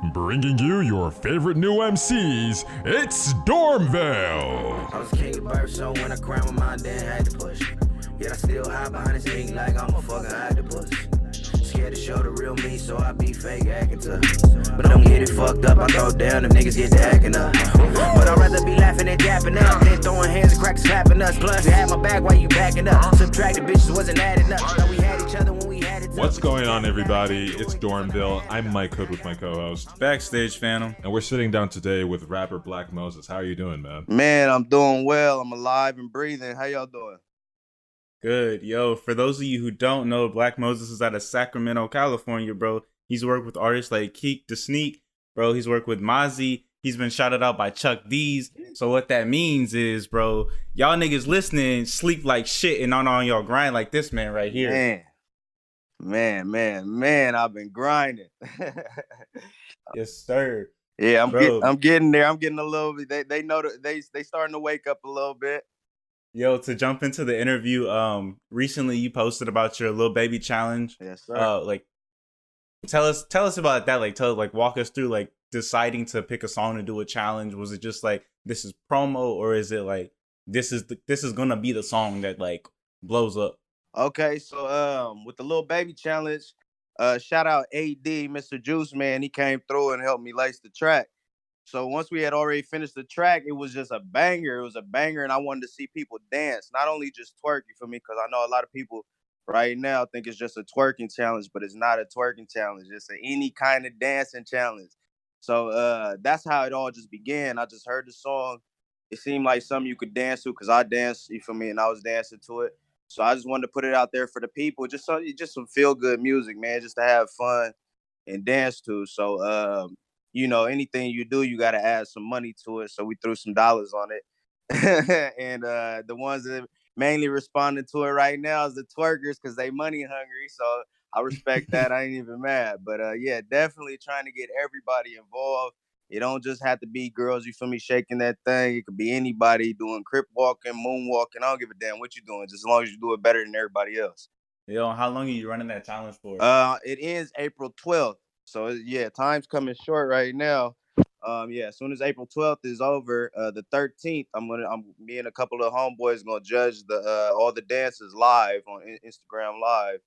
Bringing you your favorite new MCs, it's Dormville! I was king of birth, so when I cried, my mind then had to push. Yet I still hide behind this ink like I'm a fucking octopus. Scared to show the real me, so I be fake acting tough. But don't get it fucked up, I throw down if niggas get to acting up. But I'd rather be laughing and dapping up than throwing hands and cracking slapping us. Plus, you had my back while you backing up. Subtracting bitches wasn't adding up. Now we had each other when we had it. What's going on, everybody? It's Dormville. I'm Mike Hood with my co-host, Backstage Phantom. and we're sitting down today with rapper Blvck Moses. How are you doing, man? Man, I'm doing well. I'm alive and breathing. How y'all doing? Good. Yo, for those of you who don't know, Blvck Moses is out of Sacramento, California, bro. He's worked with artists like Keek the Sneak, bro. He's worked with Mozzie. He's been shouted out by Chuck D's. So what that means is, bro, y'all niggas listening sleep like shit and not on y'all grind like this man right here. Man, I've been grinding. Yes, sir. Yeah, Bro. I'm getting there. I'm getting a little bit. They know that they starting to wake up a little bit. Yo, to jump into the interview, recently you posted about your little baby challenge. Yes, sir. Tell us about that. Walk us through like deciding to pick a song to do a challenge. Was it just like this is promo, or is it like this is gonna be the song that like blows up? Okay, so with the little baby challenge, shout out AD, Mr. Juice Man. He came through and helped me lace the track. So once we had already finished the track, it was just a banger. It was a banger, and I wanted to see people dance, not only just twerk, you feel me? Because I know a lot of people right now think it's just a twerking challenge, but it's not a twerking challenge. It's any kind of dancing challenge. So that's how it all just began. I just heard the song. It seemed like something you could dance to because I danced, you feel me? And I was dancing to it. So I just wanted to put it out there for the people, just some feel good music, man, just to have fun and dance to. So anything you do, you got to add some money to it. So we threw some dollars on it. And the ones that mainly responding to it right now is the twerkers because they money hungry. So I respect that. I ain't even mad. But yeah, definitely trying to get everybody involved. It don't just have to be girls, you feel me, shaking that thing. It could be anybody doing crip walking, moonwalking. I don't give a damn what you're doing, just as long as you do it better than everybody else. Yo, how long are you running that challenge for? It ends April 12th. So yeah, time's coming short right now. As soon as April 12th is over, the 13th, me and a couple of homeboys gonna judge the all the dances live on Instagram Live.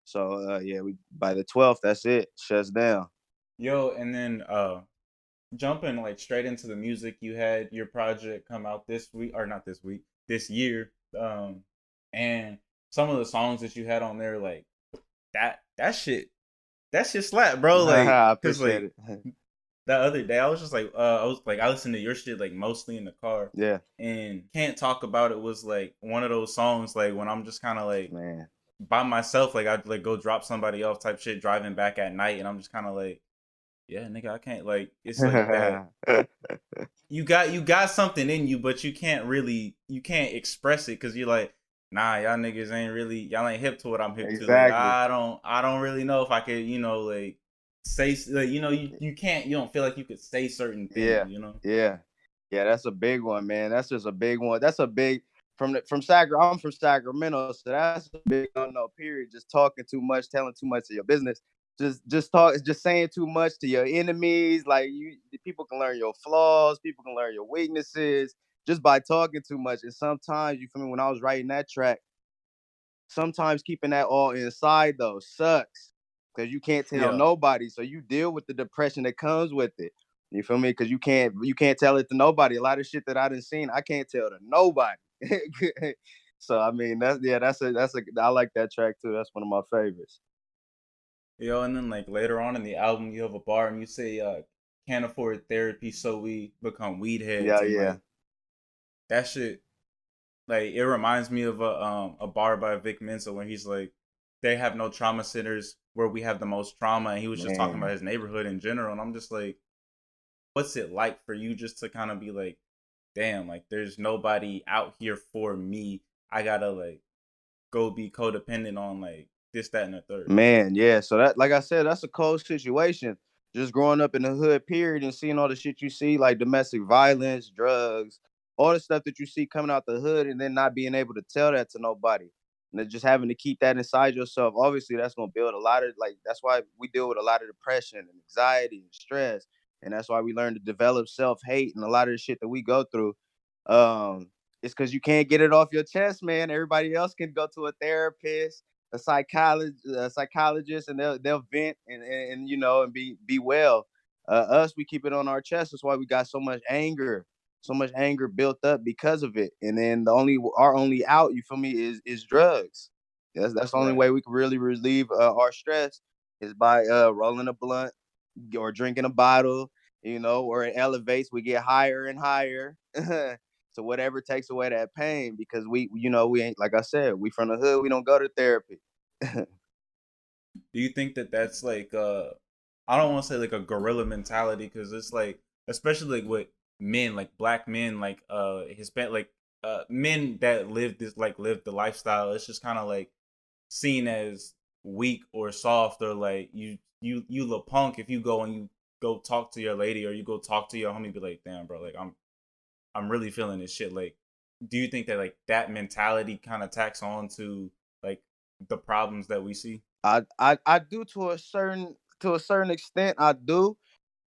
So we by the 12th, that's it. Shuts down. Yo, and then jumping like straight into the music, you had your project come out this week, or not this week, this year. And some of the songs that you had on there, like that shit slap, bro. Like, I cause appreciate like it. the other day I was just like, I listened to your shit like mostly in the car. Yeah, And Can't Talk About It was like one of those songs like when I'm just kind of like man. by myself, like I'd like go drop somebody off type shit driving back at night, and I'm just kind of like, yeah, nigga, I can't, like, it's like that. You got something in you, but you can't express it because you're like, nah, y'all niggas y'all ain't hip to what I'm hip to. Like, I don't really know if I could, like say, like, you don't feel like you could say certain things, Yeah, that's a big one, man. That's just a big one. That's a big from Sacramento. I'm from Sacramento, so that's a big no period. Just talking too much, telling too much of your business. Just saying too much to your enemies. Like people can learn your flaws, people can learn your weaknesses just by talking too much. And sometimes, you feel me, when I was writing that track, sometimes keeping that all inside though sucks because you can't tell nobody. So you deal with the depression that comes with it. You feel me? Because you can't tell it to nobody. A lot of shit that I done seen, I can't tell to nobody. So I mean, I like that track too. That's one of my favorites. Yo, and then like later on in the album, you have a bar and you say, "Can't afford therapy, so we become weed heads." Yeah, and, yeah. like, that shit, like it reminds me of a bar by Blvck Moses when he's like, "They have no trauma centers where we have the most trauma," and he was just talking about his neighborhood in general, and I'm just like, what's it like for you just to kind of be like, damn, like there's nobody out here for me. I gotta like go be codependent on like this, that, and the third. Man, yeah. So that, like I said, that's a cold situation. Just growing up in the hood, period, and seeing all the shit you see, like domestic violence, drugs, all the stuff that you see coming out the hood, and then not being able to tell that to nobody. And just having to keep that inside yourself, obviously that's gonna build a lot of like that's why we deal with a lot of depression and anxiety and stress. And that's why we learn to develop self-hate and a lot of the shit that we go through. It's because you can't get it off your chest, man. Everybody else can go to a therapist, a psychologist, and they'll vent and you know and be well. Us, we keep it on our chest. That's why we got so much anger built up because of it. And then our only out, you feel me, is drugs. That's the only Right. way we can really relieve our stress is by rolling a blunt or drinking a bottle, you know, or it elevates. We get higher and higher. So whatever takes away that pain, because we ain't, like I said, we from the hood. We don't go to therapy. Do you think that that's like I don't want to say like a gorilla mentality because it's like especially like with men like black men like Hispanic like men that live the lifestyle, it's just kind of like seen as weak or soft or like you little punk if you go and you go talk to your lady or you go talk to your homie, be like, damn bro, like I'm really feeling this shit. Like, do you think that like that mentality kind of tacks on to like the problems that we see? I do to a certain extent. I do.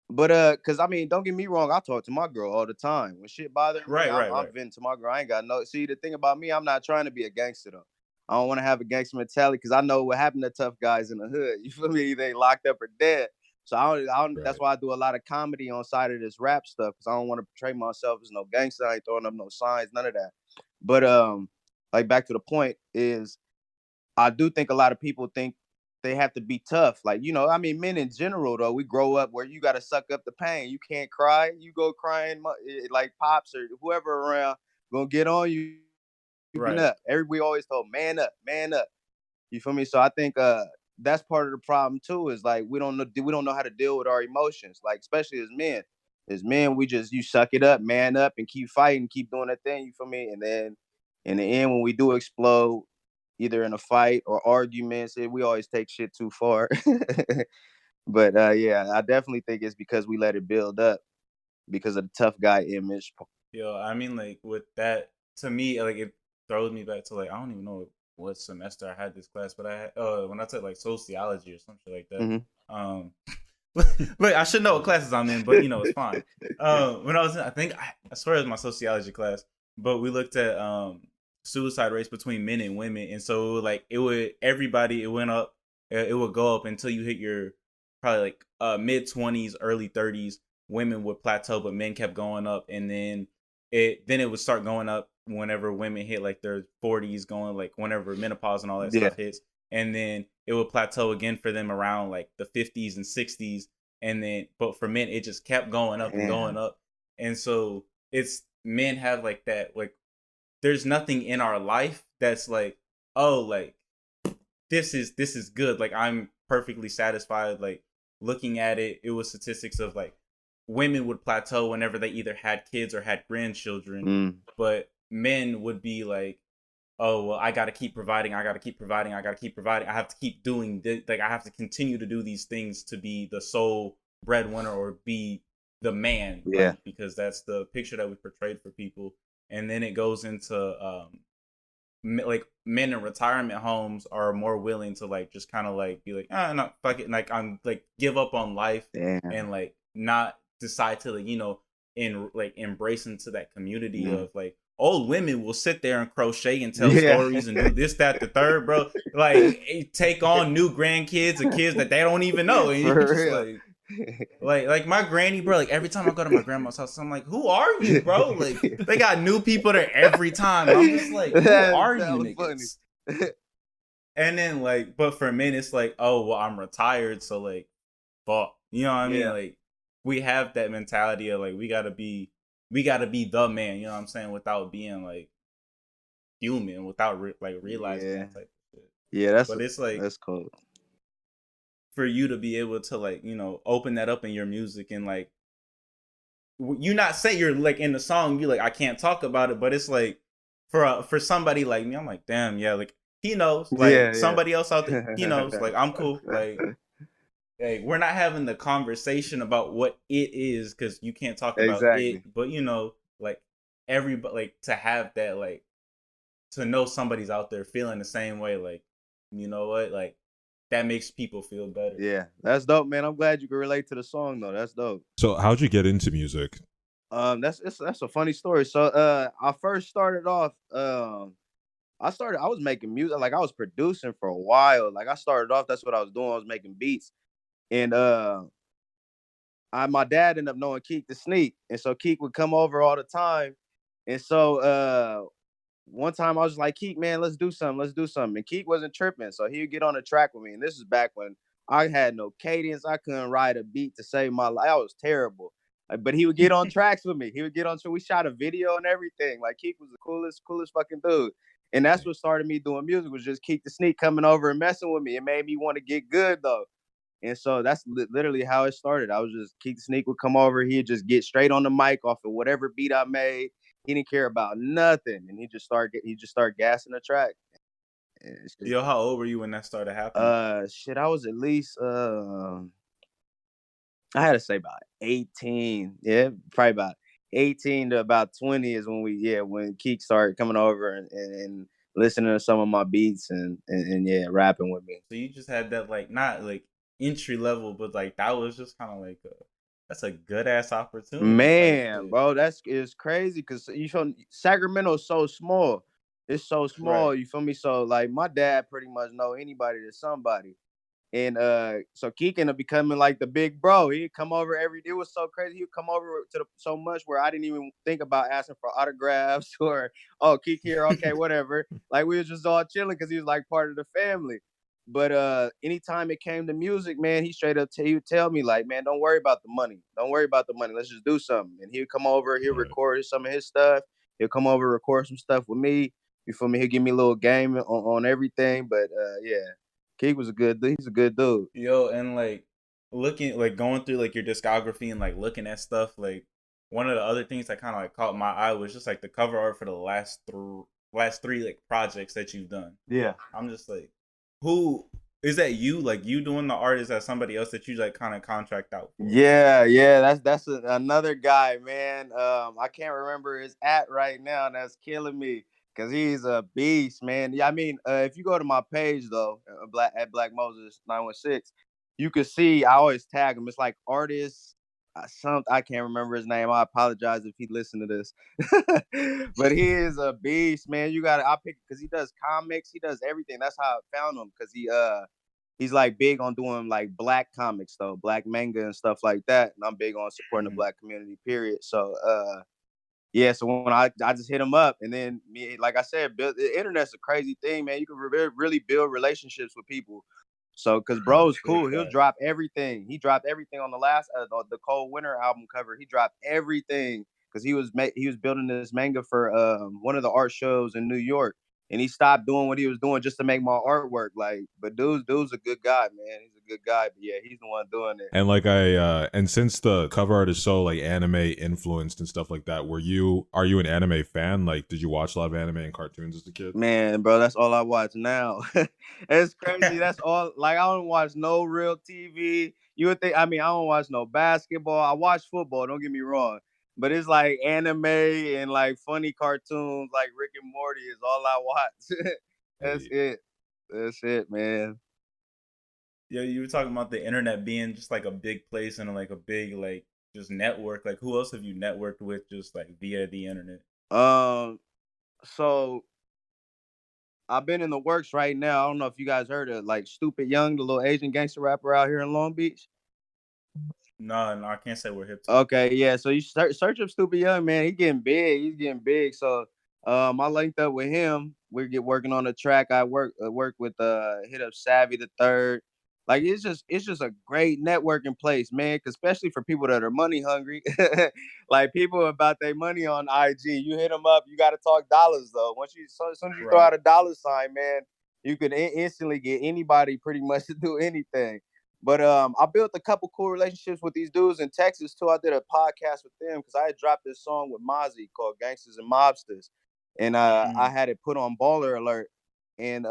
But cause I mean, don't get me wrong, I talk to my girl all the time. When shit bothering me, Right, right, I'm right. venting to my girl. I ain't got no. See, the thing about me, I'm not trying to be a gangster though. I don't want to have a gangster mentality because I know what happened to tough guys in the hood. You feel me? They locked up or dead. So I don't. That's Right. why I do a lot of comedy on side of this rap stuff because I don't want to portray myself as no gangster. I ain't throwing up no signs, none of that. But like back to the point is I do think a lot of people think they have to be tough. Like, you know, I mean, men in general, though, we grow up where you got to suck up the pain. You can't cry. You go crying like pops or whoever around gonna get on you. You man Right. up. We always told man up, man up. You feel me? So I think that's part of the problem too. Is like we don't know how to deal with our emotions. Like especially as men. As men, you suck it up, man up, and keep fighting, keep doing that thing. You feel me? And then in the end, when we do explode, either in a fight or arguments, we always take shit too far. But yeah, I definitely think it's because we let it build up because of the tough guy image. Yo, I mean, like with that, to me, like it throws me back to like I don't even know what semester I had this class, but I had when I took like sociology or something like that. Mhm. But I should know what classes I'm in, but you know it's fine. When I was in, I swear it was my sociology class, but we looked at suicide rates between men and women, and so like it went up, it would go up until you hit your probably like mid-20s, early 30s. Women would plateau, but men kept going up, and then it would start going up whenever women hit like their 40s, going like whenever menopause and all that Yeah. stuff hits, and then it would plateau again for them around like the 50s and 60s, and then but for men it just kept going up and going Damn. up, and so it's men have like that like there's nothing in our life that's like, oh, like this is good, like I'm perfectly satisfied. Like looking at it, it was statistics of like women would plateau whenever they either had kids or had grandchildren, Mm. but men would be like, oh well, I gotta keep providing, I gotta keep providing, I gotta keep providing, I have to keep doing this, like I have to continue to do these things to be the sole breadwinner or be the man, Yeah. right? Because that's the picture that we portrayed for people. And then it goes into like men in retirement homes are more willing to like just kind of like be like, ah, no, fuck it, like I'm like give up on life Damn. and like not decide to like in like embrace into that community Mm. of like old women will sit there and crochet and tell Yeah. stories and do this, that, the third, bro. Like take on new grandkids or kids that they don't even know, and you're For just real. like my granny, bro. Like every time I go to my grandma's house, I'm like, who are you, bro? Like they got new people there every time, and I'm just like, who are you, That was niggas? And then like, but for men, it's like, oh well, I'm retired, so like, fuck, you know what I mean? Yeah. Like we have that mentality of like we gotta be the man, you know what I'm saying, without being like human, without like realizing Yeah. that type of shit. Yeah, But it's like that's cool. for you to be able to like open that up in your music and like you not say you're like in the song you like I can't talk about it, but it's like for somebody like me, I'm like damn, yeah, like he knows, like Yeah, somebody else out there, he knows, like I'm cool, like yeah. hey, we're not having the conversation about what it is because you can't talk about it, Exactly. but like everybody, like to have that like to know somebody's out there feeling the same way, like, you know what, like that makes people feel better. Yeah, that's dope, man. I'm glad you can relate to the song though. That's dope. So how'd you get into music? That's a funny story. So I first started off I was making music, like I was producing for a while. Like I started off, that's what I was doing. I was making beats. And my dad ended up knowing Keek the Sneak. And so Keek would come over all the time. And so one time I was like, Keek, man, let's do something. Let's do something. And Keek wasn't tripping. So he would get on the track with me. And this is back when I had no cadence. I couldn't write a beat to save my life. I was terrible. But he would get on tracks with me. He would get on. So we shot a video and everything. Like Keek was the coolest fucking dude. And that's what started me doing music, was just Keek the Sneak coming over and messing with me. It made me want to get good though. And so that's literally how it started. I was just, Keek the Sneak would come over. He'd just get straight on the mic off of whatever beat I made. He didn't care about nothing, and he just started gassing the track. Yo, how old were you when that started happening? Shit, I was at least I had to say about 18. Yeah, probably about 18 to about 20 is when Keek started coming over and listening to some of my beats and yeah, rapping with me. So you just had that, like, not like entry level, but like that was just kind of like that's a good ass opportunity. Man, bro, it's crazy because you feel Sacramento's so small. It's so small, Right. you feel me? So like my dad pretty much know anybody to somebody. And so Keek ended up becoming like the big bro. He'd come over it was so crazy. He'd come over so much where I didn't even think about asking for autographs or, oh, Keek here, okay, whatever. Like we was just all chilling because he was like part of the family. But anytime it came to music, man, he straight up he would tell me like, man, don't worry about the money. Don't worry about the money. Let's just do something. And he'd come over, he'll record some of his stuff. He'll come over, record some stuff with me. You feel me? He'll give me a little game on everything. But yeah, Keek was he's a good dude. Yo, and like looking, like going through like your discography and like looking at stuff, like one of the other things that kind of like caught my eye was just like the cover art for the last three like projects that you've done. Yeah. I'm just like, who is that? You, like, you doing the art? Is that somebody else that you like kind of contract out for? Yeah, that's another guy, man. I can't remember his right now. That's killing me because he's a beast, man. Yeah, I mean, if you go to my page though, at Blvck Moses 916, you can see I always tag him. It's like artist. I can't remember his name. I apologize if he listened to this, but he is a beast, man. I pick because he does comics, he does everything. That's how I found him because he's like big on doing like black comics though, black manga and stuff like that. And I'm big on supporting the black community, period. So yeah, so when I just hit him up, and then like I said, the internet's a crazy thing, man. You can really build relationships with people. So because bro's cool, he'll drop everything. He dropped everything on the last the Cold Winter album cover. He dropped everything because he was building this manga for one of the art shows in New York. And he stopped doing what he was doing just to make my artwork. Like, but dude's a good guy, man. He's a good guy. But yeah, he's the one doing it. And like and since the cover art is so like anime influenced and stuff like that, are you an anime fan? Like, did you watch a lot of anime and cartoons as a kid? Man, bro, that's all I watch now. It's crazy. That's all. Like, I don't watch no real TV. You would think, I mean, I don't watch no basketball. I watch football, don't get me wrong. But it's like anime and like funny cartoons like Rick and Morty is all I watch. That's it. That's it, man. Yeah, you were talking about the internet being just like a big place and like a big like just network. Like, who else have you networked with just like via the internet? So I've been in the works right now. I don't know if you guys heard of like Stupid Young, the little Asian gangster rapper out here in Long Beach. No, I can't say we're hip to. Okay, yeah. So you search up Stupid Young, man. He's getting big. He's getting big. So I linked up with him. We get working on the track. I work with hit up Savvy the Third. Like it's just a great networking place, man. Especially for people that are money hungry, like people about their money on IG. You hit them up. You got to talk dollars though. As soon as you throw out a dollar sign, man, you can instantly get anybody pretty much to do anything. But I built a couple cool relationships with these dudes in Texas too. I did a podcast with them because I had dropped this song with Mozzie called "Gangsters and Mobsters," and I had it put on Baller Alert. And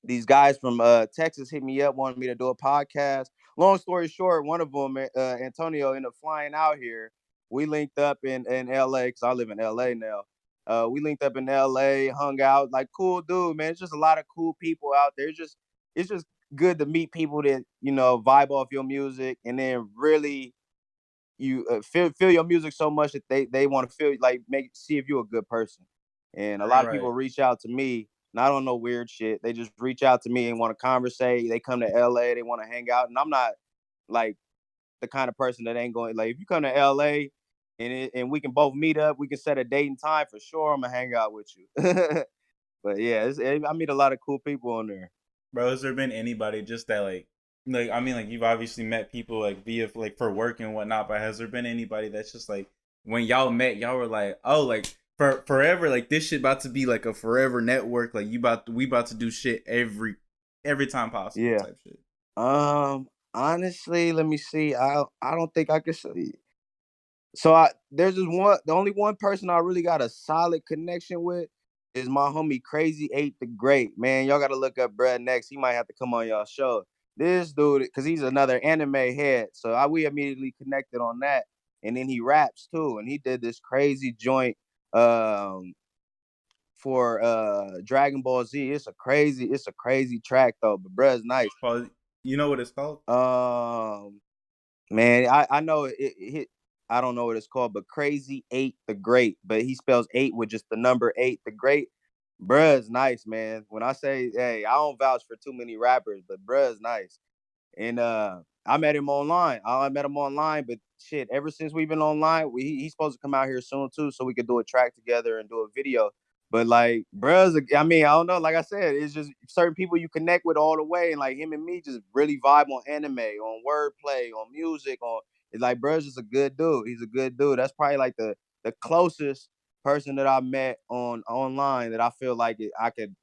these guys from Texas hit me up, wanted me to do a podcast. Long story short, one of them, Antonio, ended up flying out here. We linked up in LA because I live in LA now. We linked up in LA, hung out, like cool dude, man. It's just a lot of cool people out there. It's just good to meet people that, vibe off your music, and then really you feel your music so much that they want to feel like see if you're a good person. And a lot of people Right. reach out to me, not on no weird shit. They just reach out to me and want to conversate. They come to LA, they want to hang out, and I'm not like the kind of person that ain't going, like, if you come to LA and we can both meet up, we can set a date and time for sure. I'm gonna hang out with you. But yeah, I meet a lot of cool people on there. Bro, has there been anybody just that like I mean, like you've obviously met people like via like for work and whatnot, but has there been anybody that's just like when y'all met, y'all were like, oh, like for forever, like this shit about to be like a forever network, like we about to do shit every time possible Yeah. type shit. Honestly, let me see. I don't think I could say. So there's just the only one person I really got a solid connection with is my homie Crazy 8 the Great. Man, y'all gotta look up Brad next. He might have to come on y'all show. This dude, because he's another anime head. So we immediately connected on that. And then he raps too. And he did this crazy joint for Dragon Ball Z. It's a crazy track though, but bruh's nice. Well, you know what it's called? Man, I know it I don't know what it's called, but Crazy 8 the Great. But he spells 8 with just the number 8 the Great. Bruh's nice, man. When I say, hey, I don't vouch for too many rappers, but bruh's nice. And I met him online. I met him online, but shit, ever since we've been online, he's supposed to come out here soon too, so we could do a track together and do a video. But like, bruh's, I mean, I don't know. Like I said, it's just certain people you connect with all the way, and like him and me just really vibe on anime, on wordplay, on music, on. It's like, bruh's just a good dude. He's a good dude. That's probably like the closest person that I met online that I feel like I could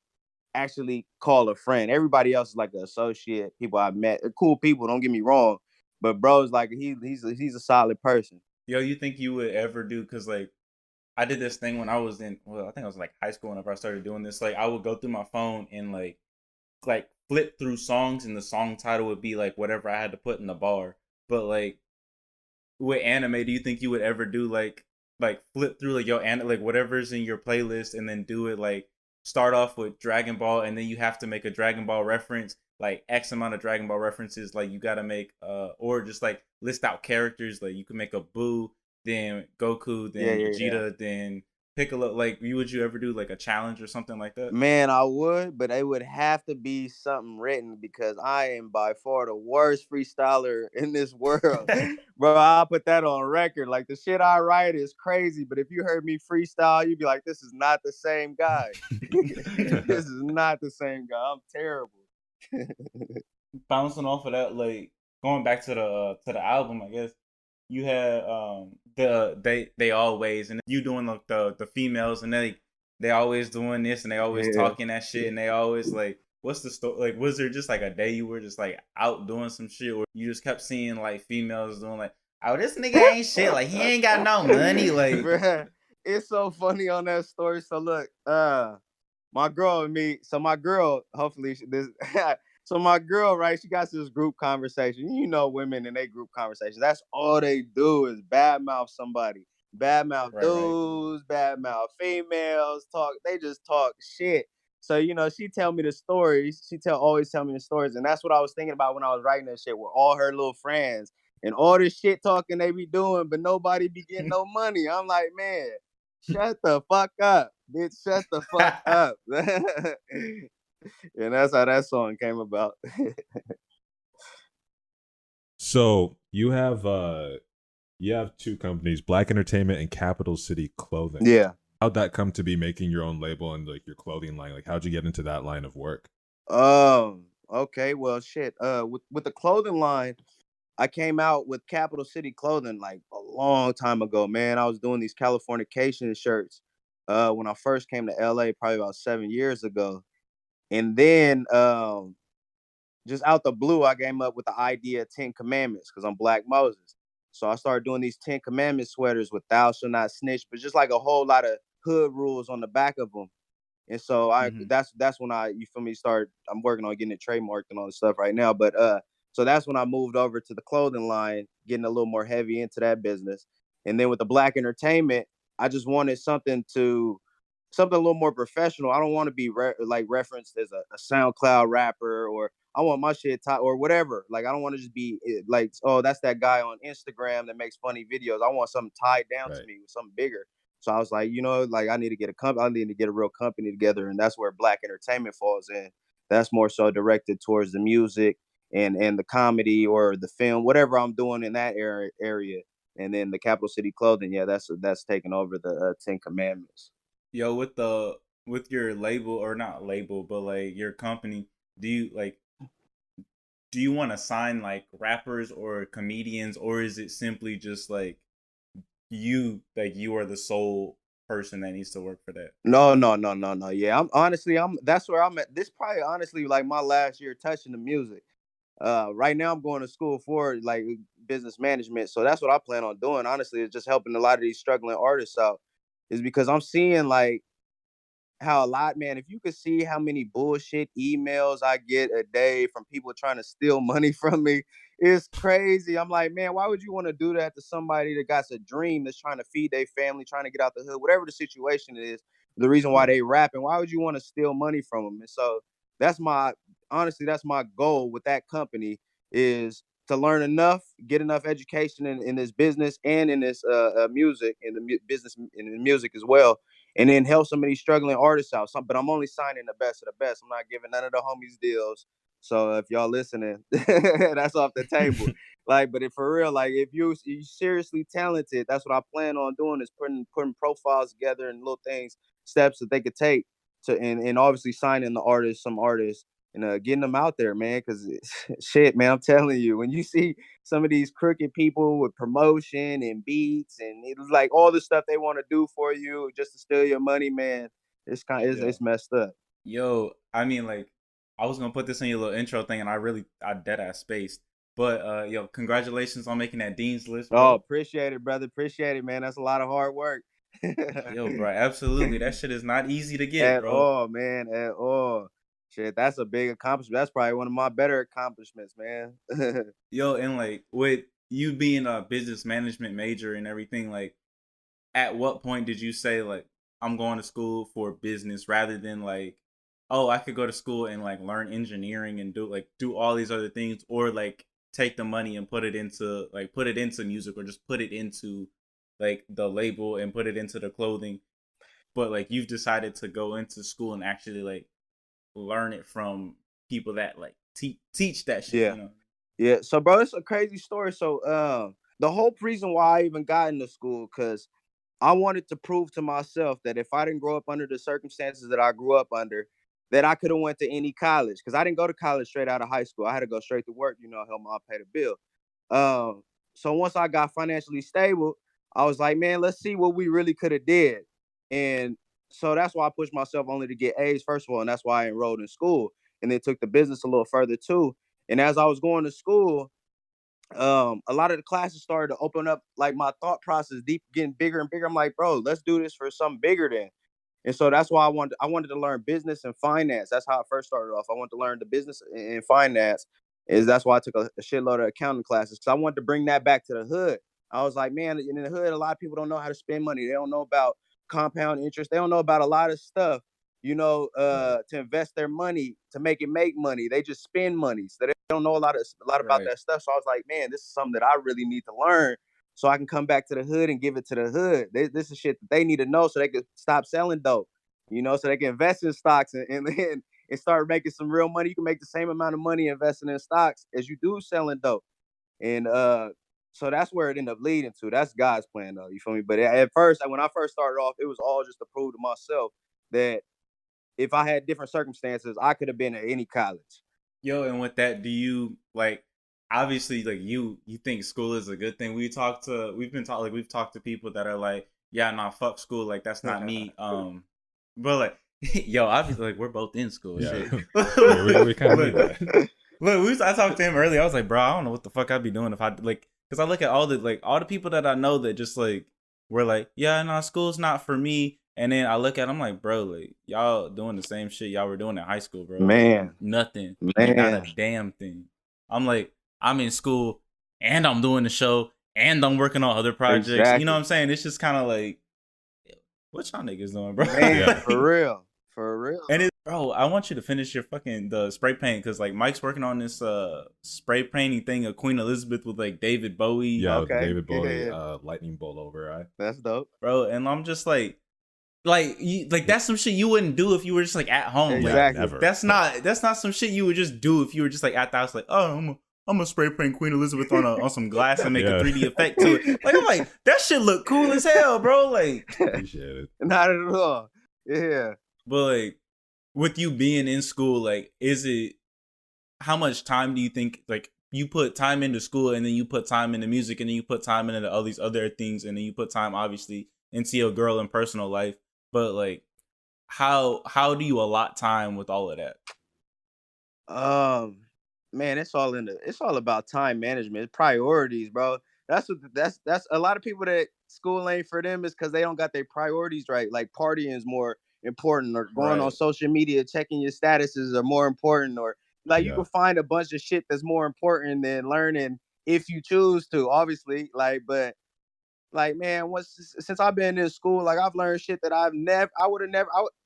actually call a friend. Everybody else is like an associate, people I met. They're cool people, don't get me wrong. But bro's like he's a solid person. Yo, you think you would ever do? Because like I did this thing when I was I think I was like high school whenever I started doing this. Like I would go through my phone and like flip through songs, and the song title would be like whatever I had to put in the bar. But like with anime, do you think you would ever do like flip through like like whatever's in your playlist, and then do it like start off with Dragon Ball, and then you have to make a Dragon Ball reference, like X amount of Dragon Ball references, like you gotta make or just like list out characters, like you can make a Boo, then Goku, then Vegeta, then Piccolo. Like would you ever do like a challenge or something like that? Man, I would, but it would have to be something written because I am by far the worst freestyler in this world. Bro, I'll put that on record. Like the shit I write is crazy, but if you heard me freestyle, you'd be like, this is not the same guy. This is not the same guy. I'm terrible. Bouncing off of that, like going back to the album, I guess you had they always, and you doing like the females, and they always doing this, and they always talking that shit, and they always like, what's the story? Like, was there just like a day you were just like out doing some shit, or you just kept seeing like females doing like, oh, this nigga ain't shit, like he ain't got no money, like. Bruh, it's so funny on that story. So look, my girl and me. So my girl, hopefully this. So my girl, right? She got this group conversation. You know, women in their group conversations. That's all they do is badmouth somebody, badmouth dudes, badmouth females. They just talk shit. So she tell me the stories. Always tell me the stories, and that's what I was thinking about when I was writing that shit. With all her little friends and all this shit talking they be doing, but nobody be getting no money. I'm like, man, shut the fuck up, bitch. Shut the fuck up. And that's how that song came about. So you have two companies, Black Entertainment and Capital City Clothing. Yeah. How'd that come to be, making your own label and like your clothing line? Like how'd you get into that line of work? Okay, well shit. With the clothing line, I came out with Capital City Clothing like a long time ago, man. I was doing these Californication shirts when I first came to LA, probably about 7 years ago. And then just out the blue, I came up with the idea of 10 Commandments because I'm Blvck Moses. So I started doing these 10 Commandment sweaters with "Thou shalt not snitch," but just like a whole lot of hood rules on the back of them. And so that's when you feel me, I'm working on getting it trademarked and all this stuff right now. But so that's when I moved over to the clothing line, getting a little more heavy into that business. And then with the Black Entertainment, I just wanted something to something a little more professional. I don't want to be like referenced as a SoundCloud rapper, or I want my shit or whatever. Like I don't want to just be like, oh, that's that guy on Instagram that makes funny videos. I want something tied down to Right. me with something bigger. So I was like, like I need to get I need to get a real company together, and that's where Black Entertainment falls in. That's more so directed towards the music and the comedy or the film, whatever I'm doing in that area. And then the Capital City Clothing, yeah, that's taking over the Ten Commandments. Yo, with your label, or not label, but like your company, do you like do you want to sign like rappers or comedians, or is it simply just like you are the sole person that needs to work for that? No, no, no, no, no. Yeah, I'm that's where I'm at. This probably honestly like my last year touching the music. Right now I'm going to school for like business management. So that's what I plan on doing. Honestly, is just helping a lot of these struggling artists out. Is because I'm seeing like how a lot, man, if you could see how many bullshit emails I get a day from people trying to steal money from me, it's crazy. I'm like, man, why would you want to do that to somebody that got a dream, that's trying to feed their family, trying to get out the hood, whatever the situation is, the reason why Right. they rapping, why would you want to steal money from them? And so that's my, honestly, that's my goal with that company, is to learn enough, get enough education in this business and in this music, in the business, in the music as well, and then help some of these struggling artists out. But I'm only signing the best of the best. I'm not giving none of the homies deals. So if y'all listening, that's off the table. Like, but if for real, like if you seriously talented, that's what I plan on doing, is putting profiles together and little things, steps that they could take to, and obviously signing the artists, some artists, and getting them out there, man. Because shit, man, I'm telling you, when you see some of these crooked people with promotion and beats and it's like all the stuff they want to do for you just to steal your money, man, it's Yeah. it's messed up. Yo, I mean, like, I was gonna put this in your little intro thing, and I dead ass spaced. But yo, congratulations on making that dean's list, Oh, bro. appreciate it, brother. Appreciate it, man. That's a lot of hard work. Yo, bro, absolutely, that shit is not easy to get, At bro. all, man. At all. Shit, that's a big accomplishment. That's probably one of my better accomplishments, man. Yo, and like with you being a business management major and everything, like, at what point did you say like I'm going to school for business rather than like, oh, I could go to school and like learn engineering and do all these other things, or like take the money and put it into music, or just put it into like the label and put it into the clothing. But like you've decided to go into school and actually like learn it from people that like teach that shit, Yeah. Yeah. So, bro, it's a crazy story. So, the whole reason why I even got into school, because I wanted to prove to myself that if I didn't grow up under the circumstances that I grew up under, that I could have went to any college. Because I didn't go to college straight out of high school. I had to go straight to work, help mom pay the bill. Um, so once I got financially stable, I was like, man, let's see what we really could have did. And so that's why I pushed myself only to get A's, first of all, and that's why I enrolled in school, and then took the business a little further too. And as I was going to school, a lot of the classes started to open up like my thought process, deep, getting bigger and bigger. I'm like, bro, let's do this for something bigger then. And so that's why I wanted to learn business and finance. That's how I first started off. I wanted to learn the business and finance. That's why I took a shitload of accounting classes, because I wanted to bring that back to the hood. I was like, man, in the hood, a lot of people don't know how to spend money. They don't know about compound interest. They don't know about a lot of stuff, Right. to invest their money, to make it make money. They just spend money. So they don't know a lot about Right. that stuff. So I was like, man, this is something that I really need to learn, so I can come back to the hood and give it to the hood. This is shit that they need to know so they can stop selling dope, so they can invest in stocks and start making some real money. You can make the same amount of money investing in stocks as you do selling dope. And so that's where it ended up leading to. That's God's plan, though. You feel me? But at first, when I first started off, it was all just to prove to myself that if I had different circumstances, I could have been at any college. Yo, and with that, do you like, obviously like you think school is a good thing? We've talked to people that are like, yeah, nah, fuck school, like that's not me. But like, yo, obviously like we're both in school, Yeah. shit. We kind of need Look, that. I talked to him earlier. I was like, bro, I don't know what the fuck I'd be doing if I like, because I look at all the people that I know that just like were like, yeah, no, school's not for me. And then I look at them like, bro, like y'all doing the same shit y'all were doing in high school, bro. Like Man, nothing, like not a man, damn thing. I'm like, I'm in school and I'm doing the show and I'm working on other projects. You know what exactly. I'm saying? It's just kind of like, What y'all niggas doing, bro? Man, Yeah. for real. And bro, I want you to finish your the spray paint because like Mike's working on this spray painting thing of Queen Elizabeth with like David Bowie. Yeah, with the Okay. David Bowie Yeah. lightning bolt over her eye. That's dope. Bro, and I'm just like that's some shit you wouldn't do if you were just like at home. Yeah, Like Exactly. never. that's not some shit you would just do if you were just like at the house like, oh, I'm gonna spray paint Queen Elizabeth on some glass and make Yeah. a 3D effect to it. Like I'm like, that shit look cool as hell, bro. Like Appreciate it. Not at all. Yeah. but like with you being in school, like how much time do you think like you put time into school and then you put time into music and then you put time into all these other things and then you put time obviously into your girl and personal life, but like how do you allot time with all of that? Man, it's all about time management, priorities, bro. That's a lot of people that school ain't for them is because they don't got their priorities right. Like partying is more important, or going on Right. social media, checking your statuses are more important, or like you Yeah. can find a bunch of shit that's more important than learning if you choose to, obviously. Like, man, since I've been in school, like I've learned shit that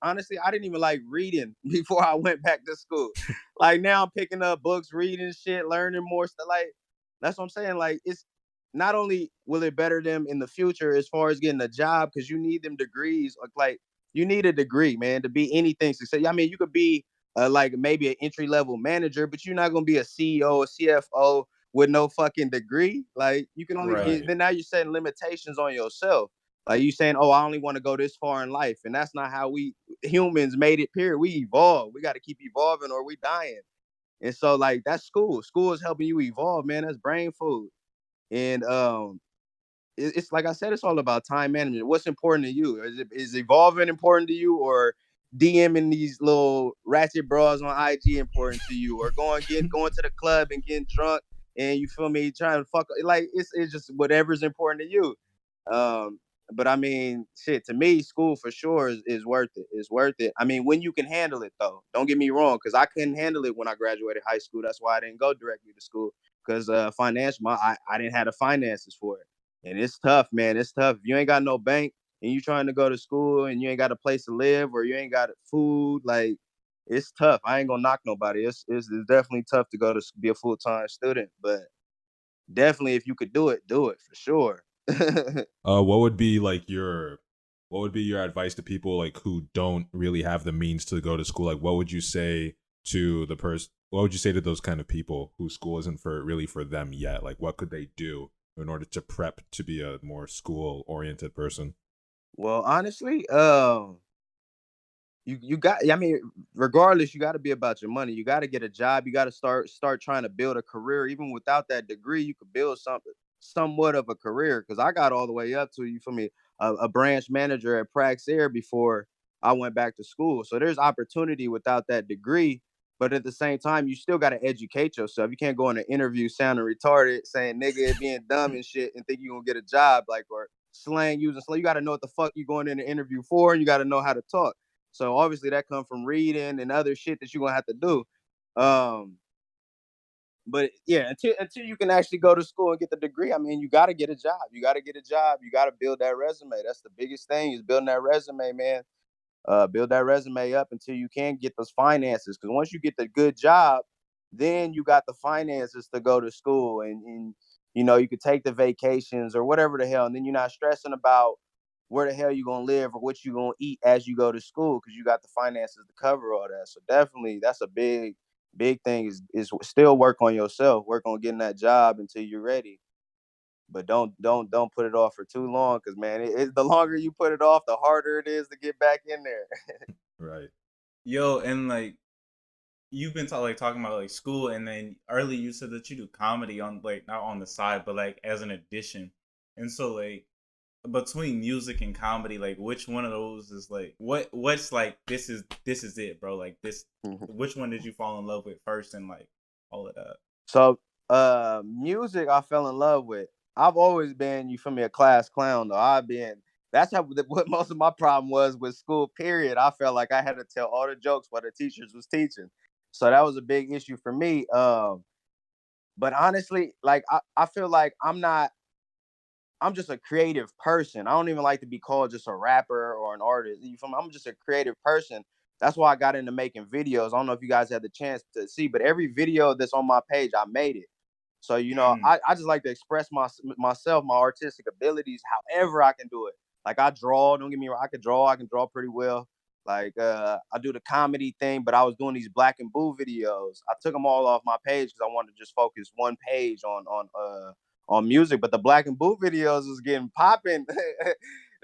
honestly, I didn't even like reading before I went back to school. Like now I'm picking up books, reading shit, learning more stuff. Like that's what I'm saying. Like it's not only will it better them in the future as far as getting a job, because you need them degrees. Like you need a degree, man, to be anything success. I mean, you could be like maybe an entry level manager, but you're not gonna be a CEO, a CFO with no fucking degree. Like you can only Right. then now you're setting limitations on yourself. Like you saying, oh, I only want to go this far in life, and that's not how we humans made it. Period. We evolve. We got to keep evolving, or we dying. And so, like that's school. School is helping you evolve, man. That's brain food. And it's like I said, it's all about time management. What's important to you? Is evolving important to you, or DMing these little ratchet bras on IG important to you, or going to the club and getting drunk and you feel me trying to fuck? Like it's just whatever's important to you. Um, but I mean, shit, to me, school for sure is worth it. It's worth it. I mean, when you can handle it, though. Don't get me wrong, because I couldn't handle it when I graduated high school. That's why I didn't go directly to school, because I didn't have the finances for it. And it's tough, man. It's tough. If you ain't got no bank and you trying to go to school and you ain't got a place to live, or you ain't got food, like it's tough. I ain't gonna knock nobody. It's definitely tough to go to be a full-time student, but definitely if you could do it for sure. What would be like what would be your advice to people like who don't really have the means to go to school? Like what would you say to what would you say to those kind of people whose school isn't for them yet? Like what could they do in order to prep to be a more school oriented person? Well, honestly, you got, I mean, regardless, you got to be about your money. You got to get a job. You got to start trying to build a career. Even without that degree, you could build something somewhat of a career. Because I got all the way up to, you feel me, a branch manager at Prax Air before I went back to school. So there's opportunity without that degree. But at the same time, you still got to educate yourself. You can't go in an interview sounding retarded, saying nigga, being dumb and shit, and think you're gonna get a job, like, or slang, using slang. You got to know what the fuck you going in an interview for, and you got to know how to talk. So obviously that comes from reading and other shit that you're gonna have to do. Um, but yeah, until you can actually go to school and get the degree, I mean, you got to get a job. You got to get a job. You got to build that resume. That's the biggest thing, is building that resume, man. Build that resume up until you can get those finances. Because once you get the good job, then you got the finances to go to school, and you know you could take the vacations or whatever the hell, and then you're not stressing about where the hell you gonna live or what you gonna eat as you go to school, because you got the finances to cover all that. So definitely, that's a big thing. Is still work on yourself, work on getting that job until you're ready. But don't put it off for too long, because man, the longer you put it off, the harder it is to get back in there. Right. Yo, and like you've been talking about like school, and then early you said that you do comedy on like not on the side, but like as an addition. And so like between music and comedy, like which one of those is like what's like this is it, bro? Like this, which one did you fall in love with first, and like all of that? So music I fell in love with. I've always been, you feel me, a class clown though. That's what most of my problem was with school, period. I felt like I had to tell all the jokes while the teachers was teaching. So that was a big issue for me. But honestly, like I feel like I'm not I'm just a creative person. I don't even like to be called just a rapper or an artist. You feel me? I'm just a creative person. That's why I got into making videos. I don't know if you guys had the chance to see, but every video that's on my page, I made it. So, I just like to express myself, my artistic abilities, however I can do it. Like I draw, don't get me wrong, I can draw pretty well. Like I do the comedy thing, but I was doing these Black and Boo videos. I took them all off my page because I wanted to just focus one page on music. But the Black and Boo videos was getting popping.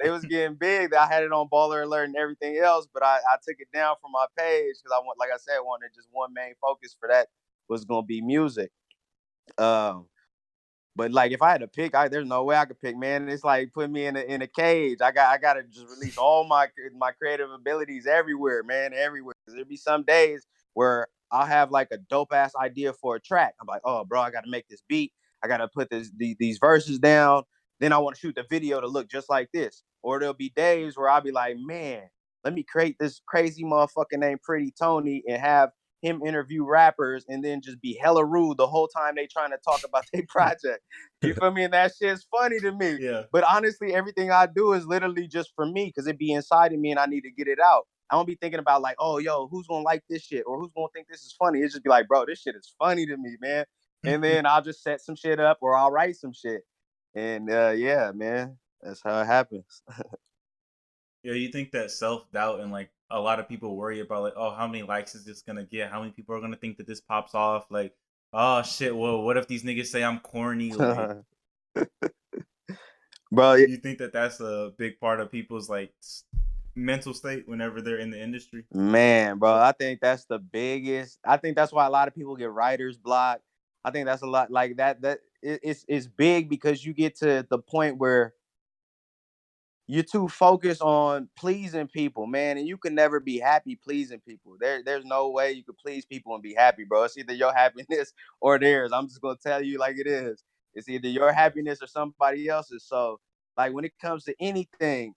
They was getting big. I had it on Baller Alert and everything else, but I took it down from my page because like I said, I wanted just one main focus for that was gonna be music. Um, but like if I had to pick, there's no way I could pick, man. It's like putting me in a cage. I gotta just release all my creative abilities everywhere, man, everywhere. There'll be some days where I'll have like a dope ass idea for a track. I'm like, oh bro, I gotta make this beat. I gotta put these verses down. Then I want to shoot the video to look just like this. Or there'll be days where I'll be like, man, let me create this crazy motherfucker named Pretty Tony and have him interview rappers and then just be hella rude the whole time they trying to talk about their project. You feel me? And that shit's funny to me. Yeah. But honestly, everything I do is literally just for me because it be inside of me and I need to get it out. I don't be thinking about like, oh, yo, who's gonna like this shit or who's gonna think this is funny. It's just be like, bro, this shit is funny to me, man. And then I'll just set some shit up or I'll write some shit. And yeah, man, that's how it happens. Yeah, you think that self-doubt and like a lot of people worry about like, oh, how many likes is this gonna get? How many people are gonna think that this pops off? Like, oh shit, well, what if these niggas say I'm corny? Like, Bro, you think that that's a big part of people's like mental state whenever they're in the industry? man, bro, I think that's the biggest. I think that's why a lot of people get writer's block. I think that's a lot like that. It's big because you get to the point where you're too focused on pleasing people, man, and you can never be happy pleasing people. There's no way you could please people and be happy, bro. It's either your happiness or theirs. I'm just gonna tell you like it is. It's either your happiness or somebody else's. So, like when it comes to anything,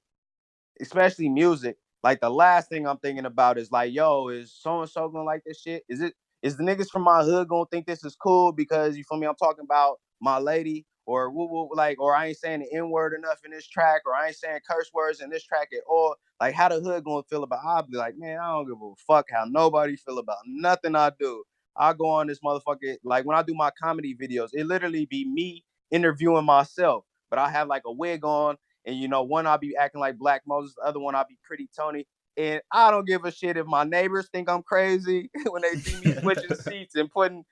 especially music, like the last thing I'm thinking about is like, yo, is so and so gonna like this shit? Is the niggas from my hood gonna think this is cool because you feel me? I'm talking about my lady, or like, or I ain't saying the N word enough in this track, or I ain't saying curse words in this track at all. Like, how the hood gonna feel about? I'll be like, man, I don't give a fuck how nobody feel about nothing I do. I go on this motherfucker, like when I do my comedy videos, it literally be me interviewing myself, but I have like a wig on, and one I'll be acting like Blvck Moses, the other one I'll be Pretty Tony. And I don't give a shit if my neighbors think I'm crazy when they see me switching seats and putting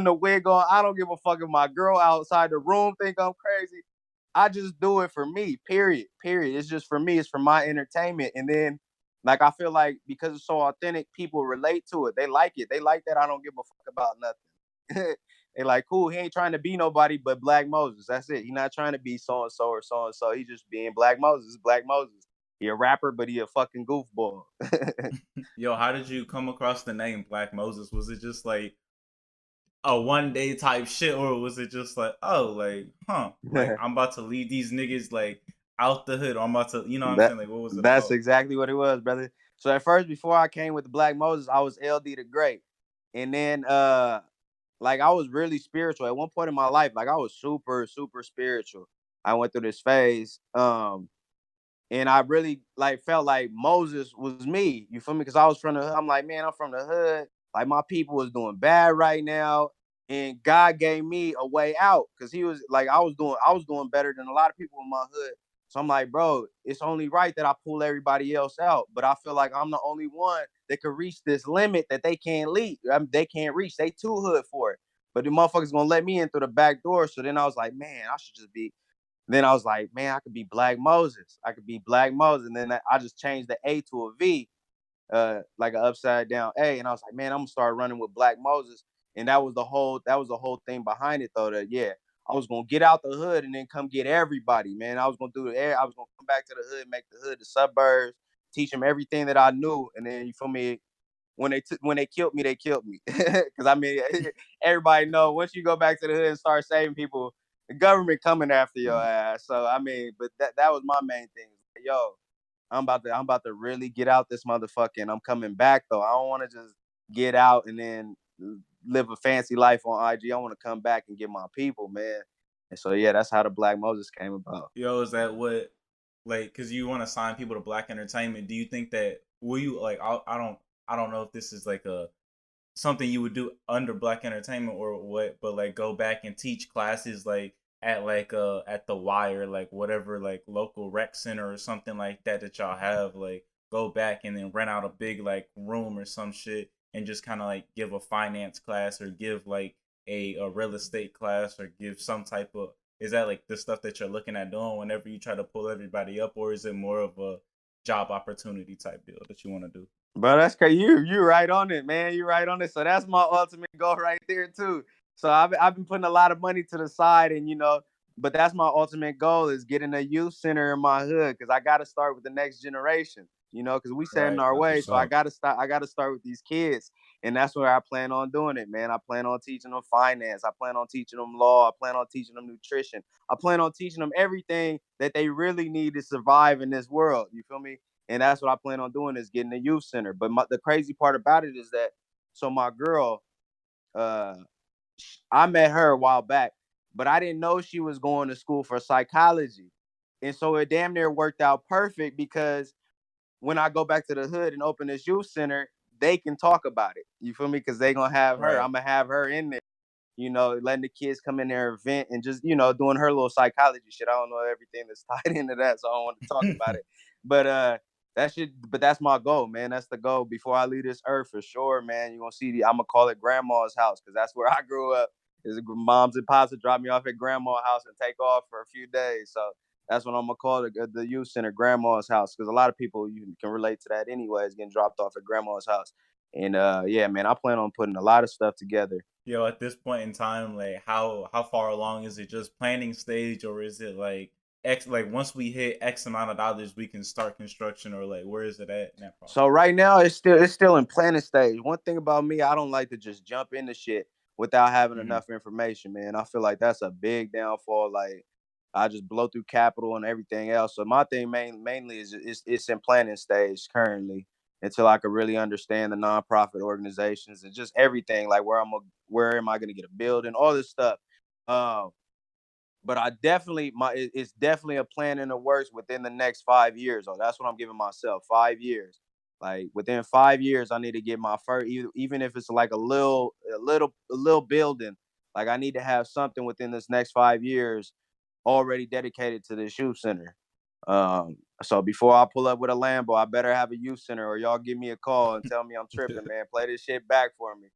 the wig on. I don't give a fuck if my girl outside the room think I'm crazy. I just do it for me. Period. Period. It's just for me. It's for my entertainment. And then, like, I feel like because it's so authentic, people relate to it. They like it. They like that I don't give a fuck about nothing. They like, cool. He ain't trying to be nobody but Blvck Moses. That's it. He not trying to be so and so or so and so. He just being Blvck Moses. Blvck Moses. He a rapper, but he a fucking goofball. Yo, how did you come across the name Blvck Moses? Was it just like a one day type shit, or was it just like, oh, like, like I'm about to lead these niggas like out the hood, or I'm about to, you know what I'm saying? Like, what was it That's about? exactly what it was, brother. So at first, before I came with the Blvck Moses, I was LD the Great, and then like I was really spiritual at one point in my life. Like I was super super spiritual. I went through this phase, and I really like felt like Moses was me. You feel me? Because I was from the hood. I'm like, man, I'm from the hood. Like my people was doing bad right now, and God gave me a way out because He was like, I was doing better than a lot of people in my hood. So I'm like, bro, it's only right that I pull everybody else out. But I feel like I'm the only one that could reach this limit that they can't leave. They can't reach. They too hood for it. But the motherfuckers gonna let me in through the back door. So then I was like, man, I should just be. Then I was like, man, I could be Blvck Moses. I could be Blvck Moses. And then I just changed the A to a V, like an upside down A. And I was like, man, I'm gonna start running with Blvck Moses. And that was the whole thing behind it though. That yeah, I was gonna get out the hood and then come get everybody, man. I was gonna I was gonna come back to the hood, make the hood the suburbs, teach them everything that I knew. And then you feel me? When they killed me, they killed me. Because I mean, everybody know once you go back to the hood and start saving people, the government coming after your ass. So I mean, but that was my main thing. Like, yo, I'm about to really get out this motherfucker, and I'm coming back though. I don't want to just get out and then live a fancy life on IG. I want to come back and get my people, man. And so yeah, that's how the Blvck Moses came about. Yo, is that what, like, because you want to sign people to Black Entertainment? Do you think that will you like? I don't know if this is like a something you would do under Black Entertainment or what, but like go back and teach classes like at the Wire, like whatever, like local rec center or something like that y'all have, like go back and then rent out a big like room or some shit and just kind of like give a finance class or give like a real estate class or give some type of, is that like the stuff that you're looking at doing whenever you try to pull everybody up, or is it more of a job opportunity type deal that you want to do? Bro, that's crazy. You right on it, man. You right on it. So that's my ultimate goal right there too. So I've been putting a lot of money to the side, and but that's my ultimate goal is getting a youth center in my hood because I got to start with the next generation. Because we set in Right. our That's way. what's So I up. got to start. I got to start with these kids, and that's where I plan on doing it, man. I plan on teaching them finance. I plan on teaching them law. I plan on teaching them nutrition. I plan on teaching them everything that they really need to survive in this world. You feel me? And that's what I plan on doing is getting a youth center. But the crazy part about it is that, so my girl, uh, I met her a while back, but I didn't know she was going to school for psychology. And so it damn near worked out perfect because when I go back to the hood and open this youth center, they can talk about it. You feel me? Because they gonna have her. Right. I'm gonna have her in there. Letting the kids come in there and vent and just, doing her little psychology shit. I don't know everything that's tied into that, so I don't want to talk about it. But that's my goal, man. That's the goal before I leave this earth for sure, man. You're gonna see I'm gonna call it grandma's house because that's where I grew up. Is moms and pops would drop me off at grandma's house and take off for a few days. So that's what I'm gonna call it, the youth center, grandma's house, because a lot of people you can relate to that anyways, getting dropped off at grandma's house. And yeah, man, I plan on putting a lot of stuff together. Yo, at this point in time, like how far along is it? Just planning stage, or is it like X? Like once we hit X amount of dollars, we can start construction, or like where is it at in that process? So right now it's still in planning stage. One thing about me, I don't like to just jump into shit without having Mm-hmm. enough information, man. I feel like that's a big downfall. Like I just blow through capital and everything else. So my thing mainly is it's in planning stage currently until I can really understand the nonprofit organizations and just everything, like where am I gonna get a building, all this stuff. Um, but it's definitely a plan in the works within the next 5 years. Oh, that's what I'm giving myself, 5 years. Like within 5 years, I need to get my first, even if it's like a little building. Like I need to have something within this next 5 years already dedicated to this youth center. So before I pull up with a Lambo, I better have a youth center, or y'all give me a call and tell me I'm tripping, man. Play this shit back for me,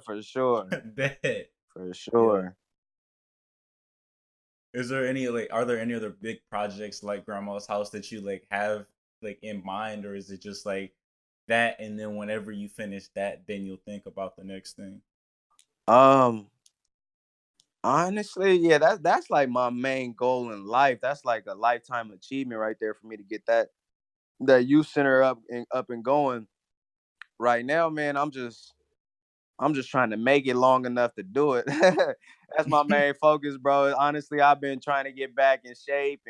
for sure, Bet. for Yeah. sure. Is there any like are there any other big projects like Grandma's house that you like have like in mind, or is it just like that and then whenever you finish that, then you'll think about the next thing? Um, Honestly, yeah, that's like my main goal in life. That's like a lifetime achievement right there for me to get that youth center up and going. Right now, man, I'm just trying to make it long enough to do it. That's my main focus, bro. Honestly, I've been trying to get back in shape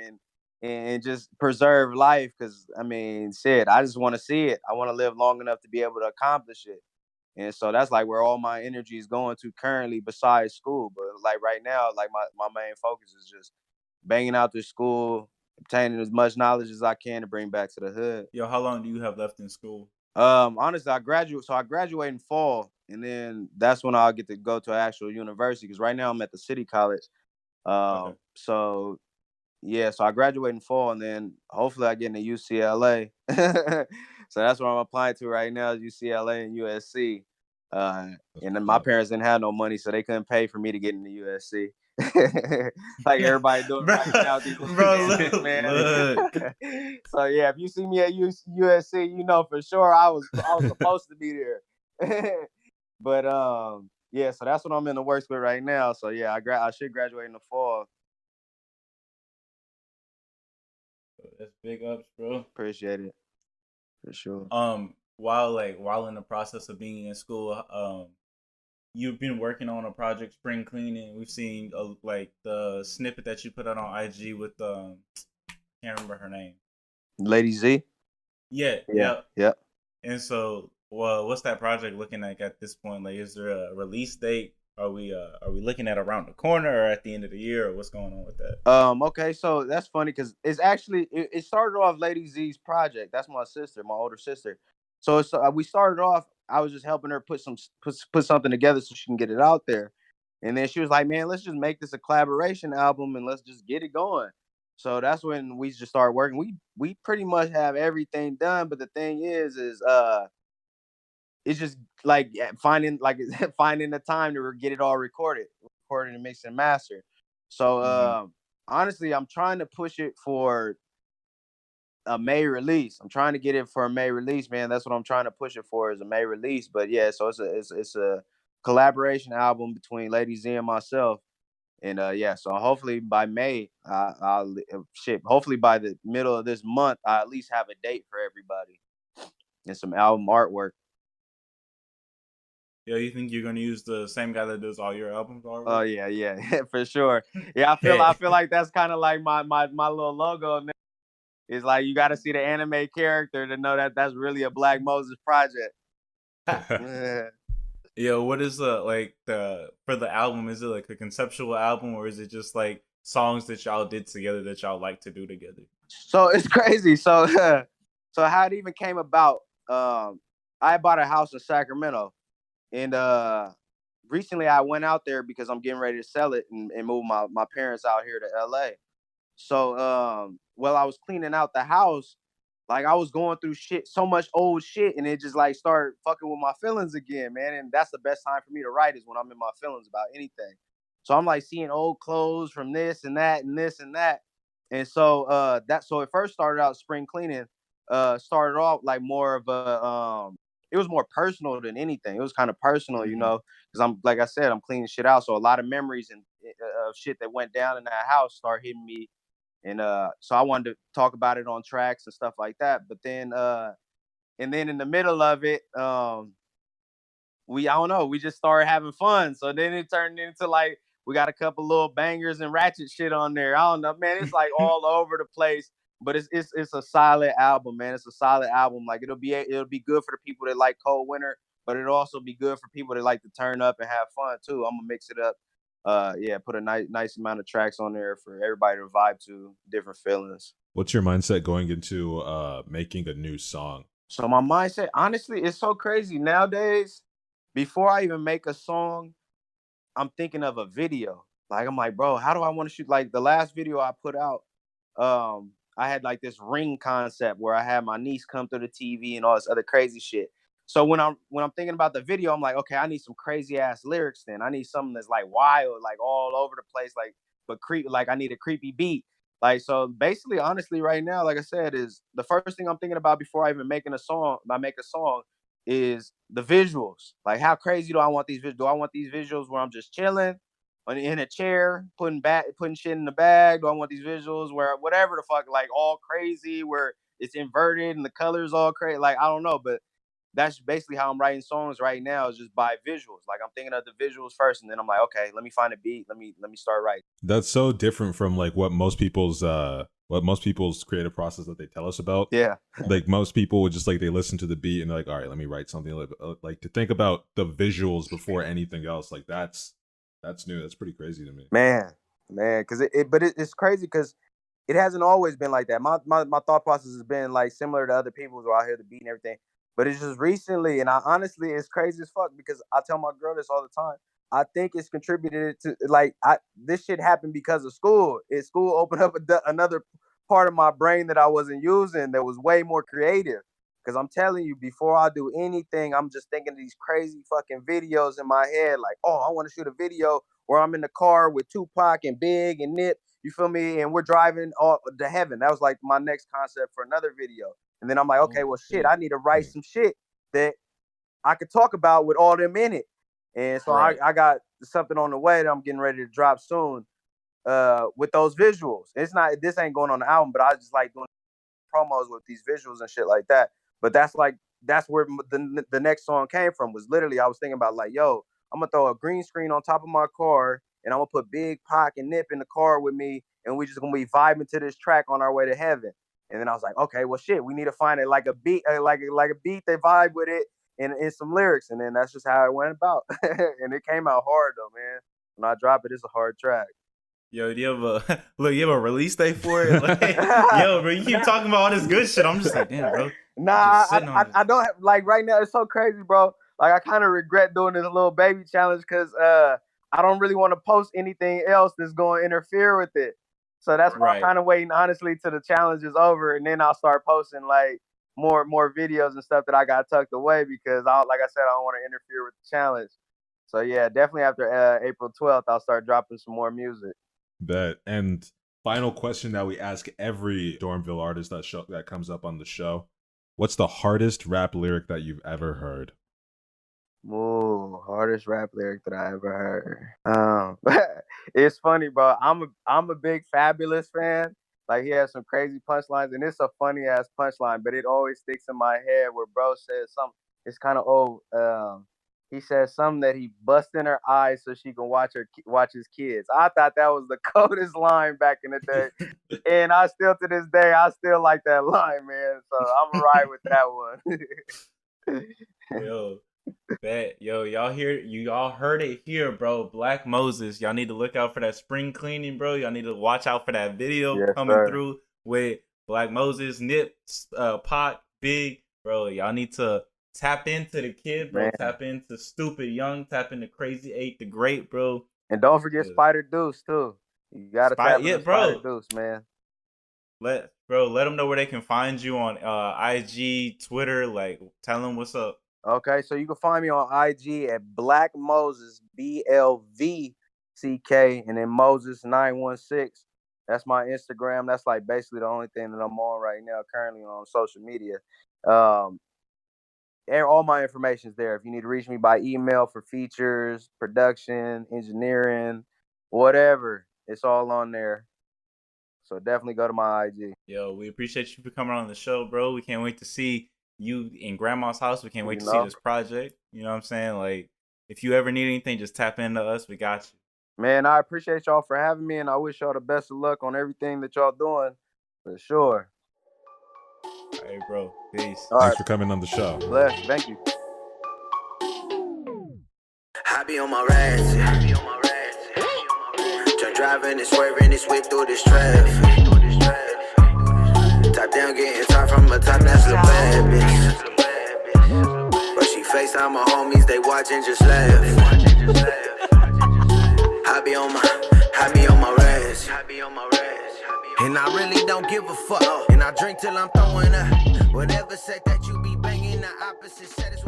and just preserve life because I mean, shit, I just want to see it. I want to live long enough to be able to accomplish it. And so that's like where all my energy is going to currently besides school. But like right now, like my main focus is just banging out this school, obtaining as much knowledge as I can to bring back to the hood. Yo, how long do you have left in school? Honestly, I graduate in fall, and then that's when I'll get to go to an actual university. Because right now I'm at the city college. Okay. So yeah, so I graduate in fall, and then hopefully I get into UCLA. So that's what I'm applying to right now is UCLA and USC. Uh, That's and then what's my up. parents didn't have no money, so they couldn't pay for me to get into USC. Like everybody doing bro, right now with these little bro, kids, man. look. So yeah, if you see me at USC, you know for sure I was supposed to be there. But yeah, so that's what I'm in the works with right now. So yeah, I should graduate in the fall. That's big ups, bro. Appreciate it for sure. While in the process of being in school, you've been working on a project, spring cleaning. We've seen like the snippet that you put out on IG with can't remember her name. Lady Z. Yeah, Yeah. yeah. Yep. And so, well, what's that project looking like at this point? Like, is there a release date? Are we looking at around the corner or at the end of the year, or what's going on with that? Okay, so that's funny because it's actually it started off Lady Z's project. That's my sister, my older sister. So it's we started off. I was just helping her put something together so she can get it out there. And then she was like, "Man, let's just make this a collaboration album and let's just get it going." So that's when we just started working. We pretty much have everything done, but the thing is it's just like finding finding the time to get it all recorded and mixed and mastered. So honestly, I'm trying to push it for a May release. I'm trying to get it for a May release, man. That's what I'm trying to push it for is a May release. But yeah, so it's a collaboration album between Lady Z and myself. And yeah, so hopefully by May, I'll shit. Hopefully by the middle of this month, I at least have a date for everybody and some album artwork. Yeah, you think you're gonna use the same guy that does all your albums Oh already? yeah, for sure. Yeah, I feel like that's kind of like my little logo. It's like you got to see the anime character to know that that's really a Blvck Moses project. Yeah. Yo, what is the for the album? Is it like a conceptual album, or is it just like songs that y'all did together that y'all like to do together? So it's crazy. So so how it even came about? I bought a house in Sacramento, and recently I went out there because I'm getting ready to sell it and move my parents out here to LA. So while I was cleaning out the house, like I was going through shit, so much old shit, and it just like started fucking with my feelings again, man. And that's the best time for me to write is when I'm in my feelings about anything. So I'm like seeing old clothes from this and that and this and that. And so so it first started out spring cleaning, started off like more of a it was more personal than anything. It was kind of personal, you know, because I'm like I said, I'm cleaning shit out. So a lot of memories and of shit that went down in that house start hitting me, and so I wanted to talk about it on tracks and stuff like that. But then and then in the middle of it, I don't know, we just started having fun. So then it turned into like we got a couple little bangers and ratchet shit on there. I don't know, man. It's like all over the place. But it's a solid album, man. It's a solid album. Like it'll be good for the people that like Cold Winter, but it'll also be good for people that like to turn up and have fun too. I'm gonna mix it up. Yeah, put a nice amount of tracks on there for everybody to vibe to, different feelings. What's your mindset going into making a new song? So my mindset, honestly, it's so crazy nowadays. Before I even make a song, I'm thinking of a video. Like I'm like, bro, how do I want to shoot? Like the last video I put out, I had like this ring concept where I had my niece come through the TV and all this other crazy shit. So when I'm thinking about the video, I'm like, okay, I need some crazy ass lyrics. Then I need something that's like wild, like all over the place, like but creep. Like I need a creepy beat. Like so, basically, honestly, right now, like I said, is the first thing I'm thinking about before I even making a song. I make a song is the visuals. Like, how crazy do I want these visuals? Do I want these visuals where I'm just chilling in a chair, putting shit in the bag? Do I want these visuals where whatever the fuck, like all crazy, where it's inverted and the colors all crazy? Like, I don't know, but that's basically how I'm writing songs right now is just by visuals. Like I'm thinking of the visuals first, and then I'm like, okay, let me find a beat. Let me start writing. That's so different from like what most people's creative process that they tell us about. Yeah. Like most people would just like they listen to the beat and they're like, all right, let me write something. Like to think about the visuals before anything else. Like that's new. That's pretty crazy to me. Man, because it's crazy because it hasn't always been like that. My thought process has been like similar to other people's where I hear the beat and everything. But it's just recently, and I honestly, it's crazy as fuck because I tell my girl this all the time. I think it's contributed to like this shit happened because of school. School opened up another part of my brain that I wasn't using that was way more creative. Because I'm telling you, before I do anything, I'm just thinking of these crazy fucking videos in my head. Like, oh, I want to shoot a video where I'm in the car with Tupac and Big and Nip. You feel me? And we're driving to heaven. That was like my next concept for another video. And then I'm like, okay, well, shit, I need to write some shit that I could talk about with all them in it. And so I got something on the way that I'm getting ready to drop soon with those visuals. This ain't going on the album, but I just like doing promos with these visuals and shit like that. But that's where the next song came from. Was literally I was thinking about like, yo, I'm gonna throw a green screen on top of my car, and I'm gonna put Big Pac and Nip in the car with me, and we just gonna be vibing to this track on our way to heaven. And then I was like, okay, well, shit, we need to find it like a beat, like a beat that vibe with it, in some lyrics, and then that's just how it went about. And it came out hard though, man. When I drop it, it's a hard track. Yo, do you have a look? You have a release date for it? Like, yo, bro, you keep talking about all this good shit. I'm just like, damn, bro. Nah, I don't have, like, right now. It's so crazy, bro. Like, I kind of regret doing this little baby challenge because I don't really want to post anything else that's going to interfere with it. So that's why I'm kind of waiting, honestly, till the challenge is over, and then I'll start posting like more videos and stuff that I got tucked away because, like I said, I don't want to interfere with the challenge. So yeah, definitely after April 12th, I'll start dropping some more music. Bet. And final question that we ask every Dormville artist that comes up on the show: what's the hardest rap lyric that you've ever heard? Ooh, hardest rap lyric that I ever heard. It's funny, bro. I'm a big Fabulous fan. Like, he has some crazy punchlines, and it's a funny ass punchline, but it always sticks in my head where bro says something. It's kind of old. He says something that he busts in her eyes so she can watch his kids. I thought that was the coldest line back in the day, and I still to this day I still like that line, man. So I'm gonna ride with that one. Yo, bet. Yo, y'all heard it here, bro. Blvck Moses. Y'all need to look out for that spring cleaning, bro. Y'all need to watch out for that video coming through with Blvck Moses, Nip, Pac, Big, bro. Y'all need to tap into the kid, bro. Man. Tap into Stupid Young. Tap into Crazy 8 the Great, bro. And don't forget Spider Deuce too. You gotta tap into Spider Deuce, man. Let them know where they can find you on IG, Twitter. Like, tell them what's up. Okay, so you can find me on IG at Blvck Moses, BLVCK, and then Moses 916. That's my Instagram. That's like basically the only thing that I'm on right now, currently on social media. All my information is there. If you need to reach me by email for features, production, engineering, whatever, it's all on there. So definitely go to my IG. Yo, we appreciate you for coming on the show, bro. We can't wait to see you in Grandma's house. We can't wait to see this project. You know what I'm saying? Like, if you ever need anything, just tap into us. We got you. Man, I appreciate y'all for having me, and I wish y'all the best of luck on everything that y'all doing, for sure. All right, bro. Peace. Thanks for coming on the show. Bless. Thank you. I be on my rats. Just driving and swerving and sweep through this traffic. Top down, getting top from a top, that's a bad bitch. But she FaceTime my homies, they watching, just laugh. I be on my rats. And I really don't give a fuck. And I drink till I'm throwing up. Whatever set that you be banging, the opposite set is